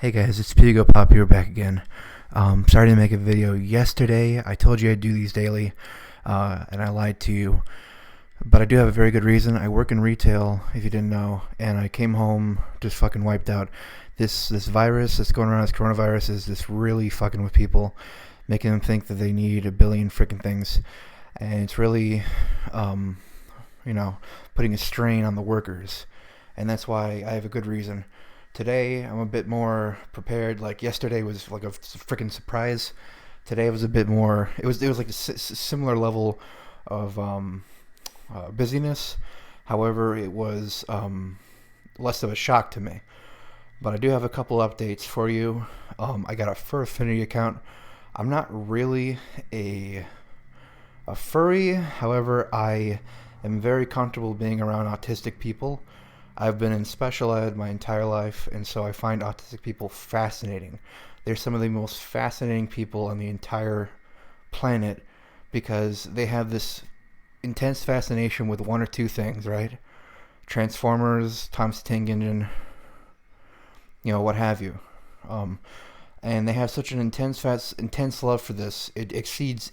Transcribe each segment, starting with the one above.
Hey guys, it's Pigo Pop here back again. Sorry to make a video yesterday. I told you I'd do these daily, and I lied to you. But I do have a very good reason. I work in retail, if you didn't know, and I came home just fucking wiped out. This virus that's going around, this coronavirus, is just really fucking with people, making them think that they need a billion freaking things, and it's really, um, putting a strain on the workers, and that's why I have a good reason. Today I'm a bit more prepared. Like yesterday was like a freaking surprise. Today was a bit more. It was like a similar level of busyness. However, it was less of a shock to me. But I do have a couple updates for you. I got a Fur Affinity account. I'm not really a furry. However, I am very comfortable being around autistic people. I've been in special ed my entire life, and so I find autistic people fascinating. They're some of the most fascinating people on the entire planet because they have this intense fascination with one or two things, right? Transformers, Tom's Tank Engine, what have you. Um, and they have such an intense love for this. It exceeds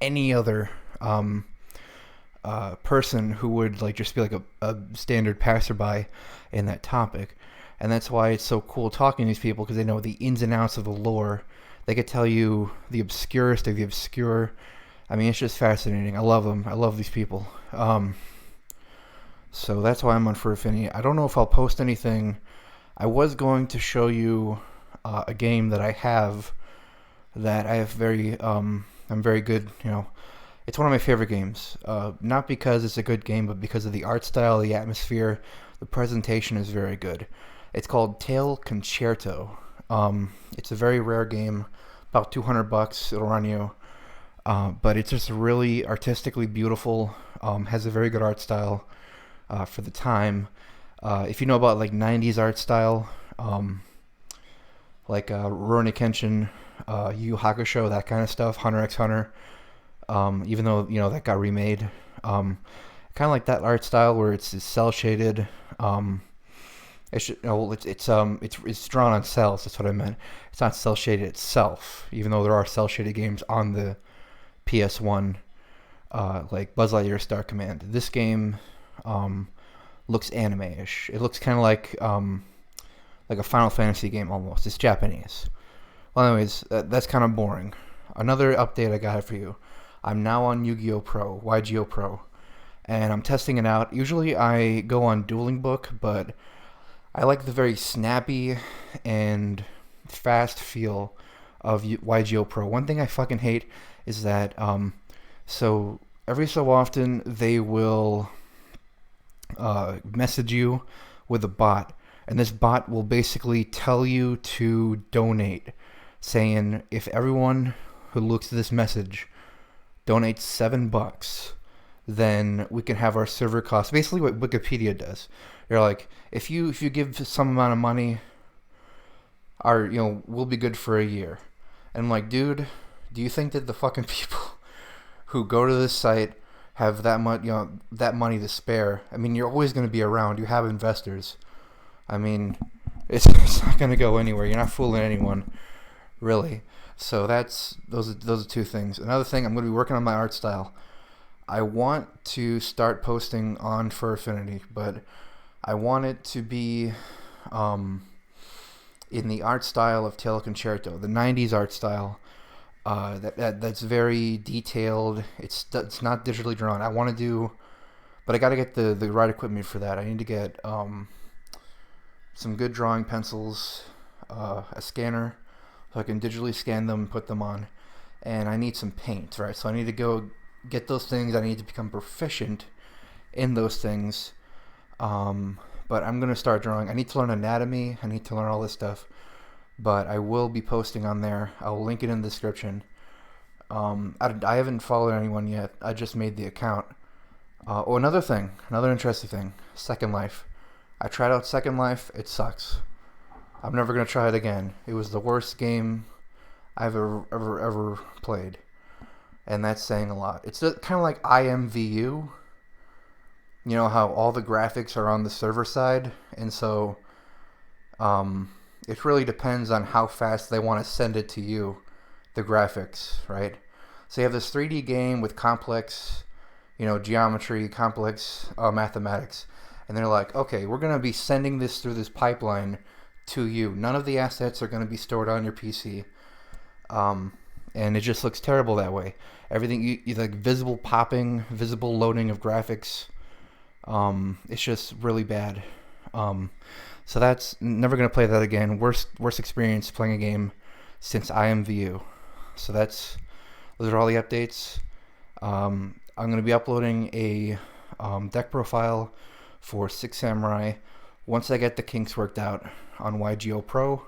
any other person who would like just be like a standard passerby in that topic. And that's why it's so cool talking to these people, because they know the ins and outs of the lore. They could tell you the obscurest of the obscure. I mean, it's just fascinating. I love them. I love these people. So that's why I'm on Fur Affinity. I don't know if I'll post anything. I was going to show you a game that I have very I'm very good. It's one of my favorite games. Not because it's a good game, but because of the art style, the atmosphere, the presentation is very good. It's called Concerto. It's a very rare game, about $200. It'll run you. But it's just really artistically beautiful. Has a very good art style for the time. If you know about like '90s art style, like Rurouni Kenshin, Yu Yu Hakusho, that kind of stuff, Hunter x Hunter. Even though that got remade, kind of like that art style where it's cell shaded. It's drawn on cells. That's what I meant. It's not cell shaded itself, even though there are cell shaded games on the PS1, like Buzz Lightyear Star Command. This game looks anime-ish. It looks kind of like a Final Fantasy game almost. It's Japanese. Well, anyways, that's kind of boring. Another update I got for you. I'm now on Yu-Gi-Oh! Pro, YGO Pro, and I'm testing it out. Usually I go on Dueling Book, but I like the very snappy and fast feel of YGO Pro. One thing I fucking hate is that, so every so often they will message you with a bot, and this bot will basically tell you to donate, saying if everyone who looks at this message donate $7, then we can have our server costs. Basically, what Wikipedia does. You're like, if you give some amount of money, we'll be good for a year. And I'm like, dude, do you think that the fucking people who go to this site have that much, that money to spare? I mean, you're always going to be around. You have investors. I mean, it's not going to go anywhere. You're not fooling anyone, really. So those are two things. Another thing, I'm going to be working on my art style. I want to start posting on Fur Affinity, but I want it to be in the art style of Tale Concerto, the '90s art style. That's very detailed. It's not digitally drawn. I want to do, but I got to get the right equipment for that. I need to get some good drawing pencils, a scanner, so I can digitally scan them and put them on. And I need some paint, right? So I need to go get those things. I need to become proficient in those things. But I'm going to start drawing. I need to learn anatomy. I need to learn all this stuff. But I will be posting on there. I'll link it in the description. I haven't followed anyone yet. I just made the account. Another interesting thing. Second Life. I tried out Second Life. It sucks. I'm never going to try it again. It was the worst game I've ever played. And that's saying a lot. It's kind of like IMVU. You know how all the graphics are on the server side, and so it really depends on how fast they want to send it to you, the graphics, right? So you have this 3D game with complex, geometry, complex mathematics, and they're like, okay, we're gonna be sending this through this pipeline to you. None of the assets are gonna be stored on your PC, and it just looks terrible that way. Everything, you like visible popping, visible loading of graphics. It's just really bad. So that's never gonna play that again. Worst experience playing a game since IMVU. So those are all the updates. I'm going to be uploading a deck profile for Six Samurai once I get the kinks worked out on YGO Pro.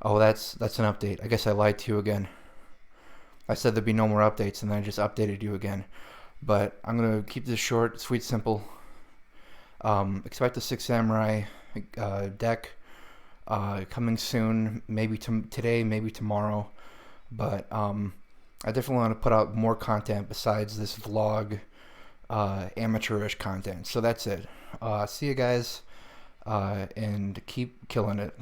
Oh, that's an update. I guess I lied to you again. I said there'd be no more updates, and then I just updated you again. But I'm going to keep this short, sweet, simple. Expect the Six Samurai deck coming soon, maybe today, maybe tomorrow. But I definitely want to put out more content besides this vlog, amateurish content. So that's it. See you guys, and keep killing it.